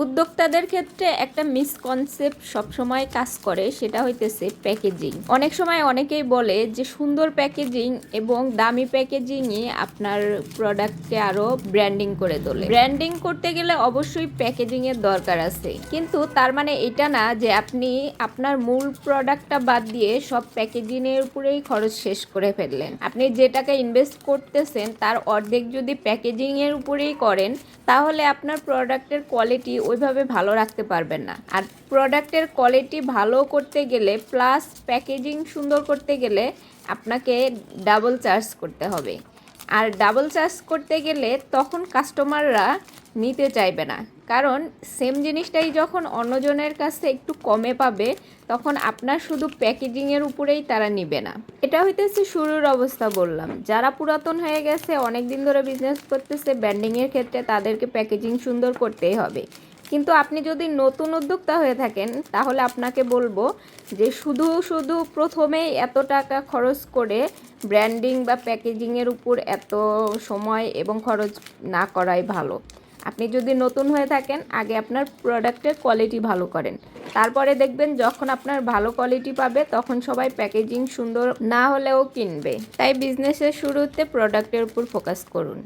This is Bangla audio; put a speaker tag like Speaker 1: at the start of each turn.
Speaker 1: উদ্যোক্তাদের ক্ষেত্রে একটা মিসকনসেপ্ট সবসময় কাজ করে, সেটা হইতেছে প্যাকেজিং। অনেক সময় অনেকেই বলে যে সুন্দর প্যাকেজিং এবং দামি প্যাকেজিংই আপনার প্রোডাক্টকে আরও ব্র্যান্ডিং করে তোলে। ব্র্যান্ডিং করতে গেলে অবশ্যই প্যাকেজিংয়ের দরকার আছে, কিন্তু তার মানে এটা না যে আপনি আপনার মূল প্রোডাক্টটা বাদ দিয়ে সব প্যাকেজিংয়ের উপরেই খরচ শেষ করে ফেললেন। আপনি যে টাকা ইনভেস্ট করতেছেন তার অর্ধেক যদি প্যাকেজিংয়ের উপরেই করেন, তাহলে আপনার প্রোডাক্টের কোয়ালিটি ওইভাবে ভালো রাখতে পারবেন না। আর প্রোডাক্টের কোয়ালিটি ভালো করতে গেলে প্লাস প্যাকেজিং সুন্দর করতে গেলে আপনাকে ডাবল চার্জ করতে হবে। আর ডাবল চার্জ করতে গেলে তখন কাস্টমাররা নিতে চাইবে না, কারণ সেম জিনিসটাই যখন অন্যজনের কাছে একটু কমে পাবে তখন আপনার শুধু প্যাকেজিংয়ের উপরেই তারা নিবে না। এটা হইতেছে শুরুর অবস্থা বললাম। যারা পুরাতন হয়ে গেছে, অনেক দিন ধরে বিজনেস করতেছে, ব্র্যান্ডিংয়ের ক্ষেত্রে তাদেরকে প্যাকেজিং সুন্দর করতেই হবে। কিন্তু আপনি যদি নতুন উদ্যোক্তা হয়ে থাকেন তাহলে আপনাকে বলবো যে শুধু শুধু প্রথমেই এত টাকা খরচ করে ব্র্যান্ডিং বা প্যাকেজিংয়ের উপর এত সময় এবং খরচ না করাই ভালো। আপনি যদি নতুন হয়ে থাকেন, আগে আপনার প্রোডাক্টের কোয়ালিটি ভালো করেন, তারপরে দেখবেন যখন আপনার ভালো কোয়ালিটি পাবে তখন সবাই প্যাকেজিং সুন্দর না হলেও কিনবে। তাই বিজনেসের শুরুতে প্রোডাক্টের উপর ফোকাস করুন।